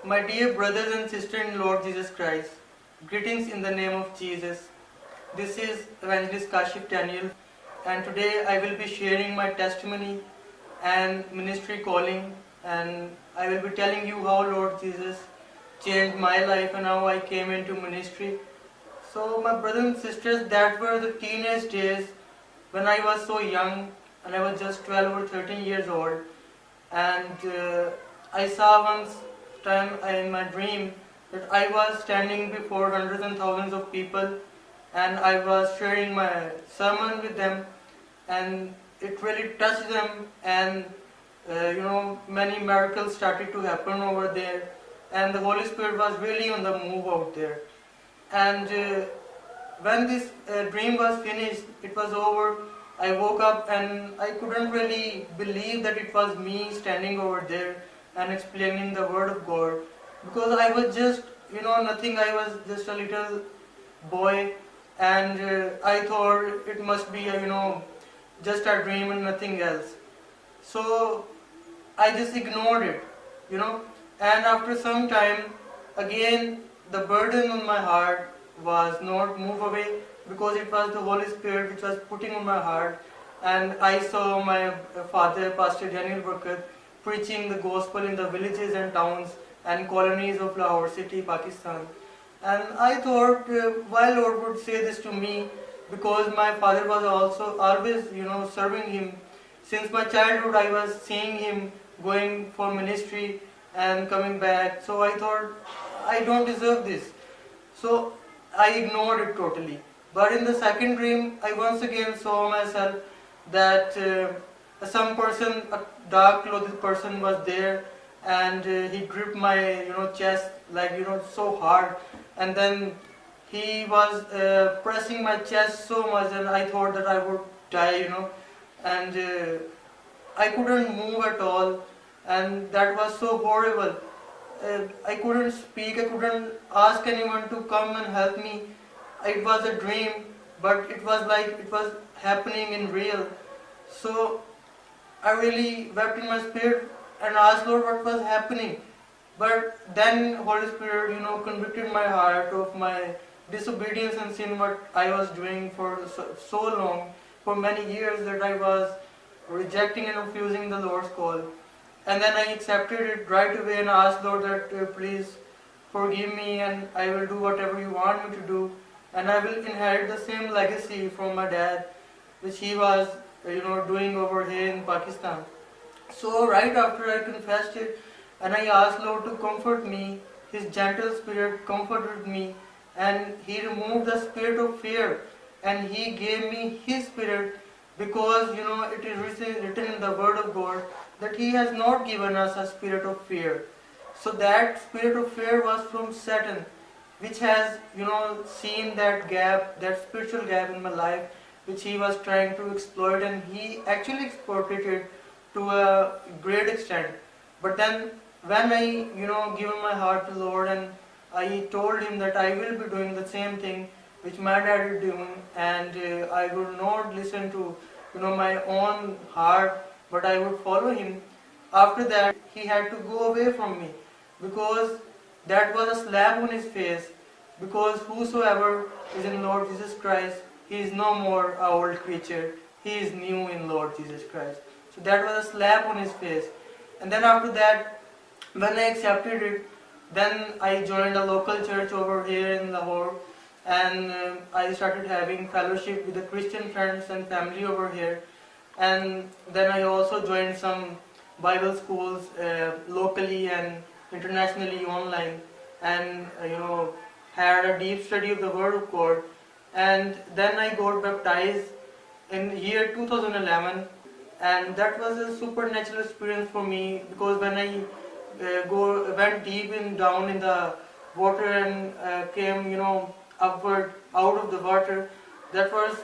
My dear brothers and sisters in Lord Jesus Christ, greetings in the name of Jesus. This is Evangelist Kashif Daniel, and today I will be sharing my testimony and ministry calling, and I will be telling you how Lord Jesus changed my life and how I came into ministry. So, my brothers and sisters, that were the teenage days when I was so young and I was just 12 or 13 years old. And I saw once time in my dream that I was standing before hundreds and thousands of people and I was sharing my sermon with them, and it really touched them, and many miracles started to happen over there, and the Holy Spirit was really on the move out there. And when this dream was finished, it was over. I woke up and I couldn't really believe that it was me standing over there and explaining the word of God, because I was just nothing. I was just a little boy, and I thought it must be just a dream and nothing else. So I just ignored it, and after some time, again the burden on my heart was not move away, because it was the Holy Spirit which was putting on my heart, and I saw my father, Pastor Daniel Burkut, preaching the gospel in the villages and towns and colonies of Lahore city, Pakistan. And I thought, why Lord would say this to me? Because my father was also always, serving Him. Since my childhood, I was seeing him going for ministry and coming back. So I thought, I don't deserve this. So I ignored it totally. But in the second dream, I once again saw myself that some person, a dark clothed person was there, and he gripped my chest like so hard, and then he was pressing my chest so much, and I thought that I would die, and I couldn't move at all, and that was so horrible. I couldn't speak, I couldn't ask anyone to come and help me. It was a dream, but it was like it was happening in real. So I really wept in my spirit and asked Lord what was happening. But then Holy Spirit, convicted my heart of my disobedience and sin, what I was doing for so long, for many years, that I was rejecting and refusing the Lord's call. And then I accepted it right away and asked Lord that please forgive me, and I will do whatever you want me to do, and I will inherit the same legacy from my dad, which he was doing over here in Pakistan. So right after I confessed it, and I asked Lord to comfort me, His gentle spirit comforted me, and He removed the spirit of fear, and He gave me His spirit, because it is written in the Word of God that He has not given us a spirit of fear. So that spirit of fear was from Satan, which has seen that gap, that spiritual gap in my life, which he was trying to exploit, and he actually exploited it to a great extent. But then when I given my heart to the Lord, and I told him that I will be doing the same thing which my dad is doing, and I would not listen to my own heart, but I would follow him. After that, he had to go away from me, because that was a slap on his face, because whosoever is in Lord Jesus Christ, he is no more an old creature, he is new in Lord Jesus Christ. So that was a slap on his face. And then after that, when I accepted it, then I joined a local church over here in Lahore, and I started having fellowship with the Christian friends and family over here. And then I also joined some Bible schools locally and internationally online, and had a deep study of the Word of God. And then I got baptized in year 2011, and that was a supernatural experience for me, because when I went deep down in the water and came upward out of the water, that was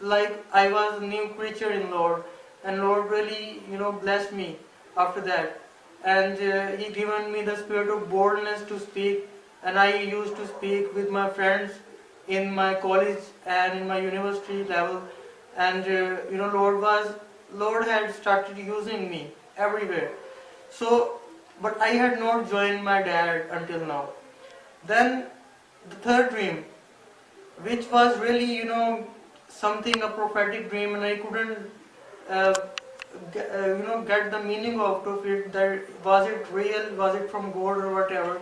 like I was a new creature in Lord, and Lord really blessed me after that, and He given me the spirit of boldness to speak, and I used to speak with my friends in my college and in my university level, and Lord had started using me everywhere. So but I had not joined my dad until now. Then the third dream, which was really, something a prophetic dream, and I couldn't, uh, get the meaning out of it. That was it real? Was it from God or whatever?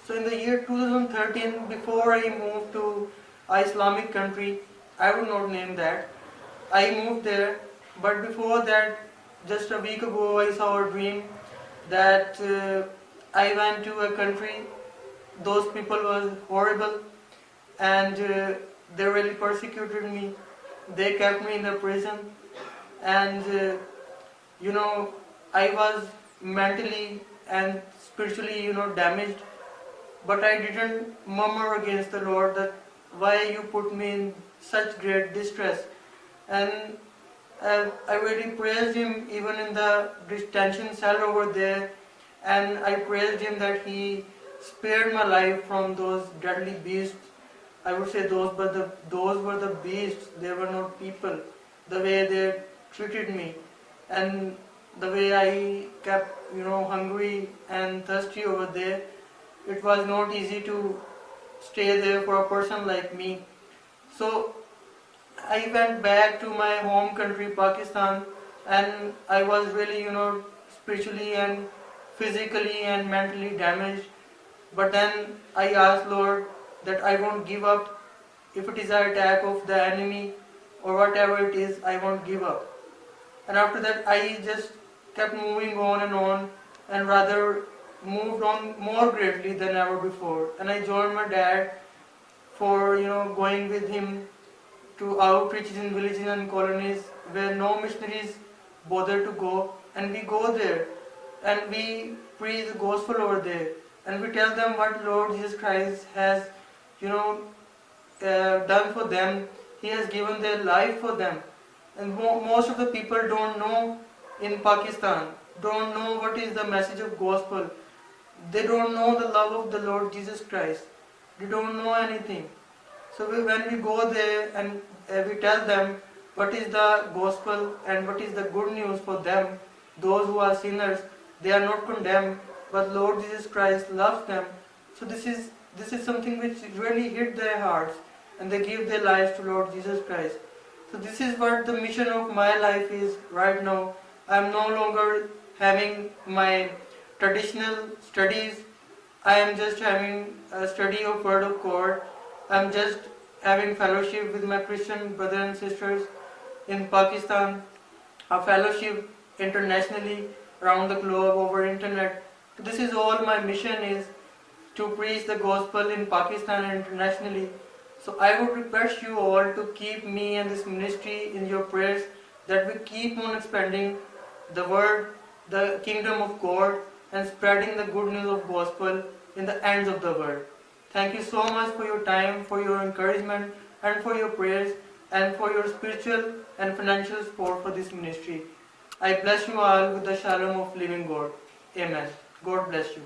So in the year 2013, before I moved to a Islamic country, I would not name that. I moved there, but before that, just a week ago, I saw a dream that I went to a country. Those people was horrible, and they really persecuted me. They kept me in the prison, and I was mentally and spiritually, damaged. But I didn't murmur against the Lord that why you put me in such great distress. And I really praised Him even in the detention cell over there, and I praised Him that He spared my life from those deadly beasts. I would say those were the beasts. They were not people. The way they treated me, and the way I kept, hungry and thirsty over there. It was not easy to stay there for a person like me. So I went back to my home country, Pakistan, and I was really, spiritually and physically and mentally damaged. But then I asked Lord that I won't give up. If it is an attack of the enemy or whatever it is, I won't give up. And after that, I just kept moving on, and rather moved on more greatly than ever before. And I joined my dad for, going with him to outreaches in villages and colonies where no missionaries bother to go, and we go there and we preach the gospel over there, and we tell them what Lord Jesus Christ has, done for them. He has given their life for them, and most of the people don't know in Pakistan, don't know what is the message of gospel. They don't know the love of the Lord Jesus Christ. They don't know anything. So when we go there and we tell them what is the gospel and what is the good news for them, those who are sinners, they are not condemned, but Lord Jesus Christ loves them. So this is something which really hit their hearts, and they give their lives to Lord Jesus Christ. So this is what the mission of my life is right now. I am no longer having my traditional studies. I am just having a study of Word of God. I am just having fellowship with my Christian brothers and sisters in Pakistan, a fellowship internationally around the globe over internet. This is all my mission is, to preach the gospel in Pakistan and internationally. So I would request you all to keep me and this ministry in your prayers, that we keep on expanding the word, the kingdom of God, and spreading the good news of gospel in the ends of the world. Thank you so much for your time, for your encouragement, and for your prayers, and for your spiritual and financial support for this ministry. I bless you all with the shalom of living God. Amen. God bless you.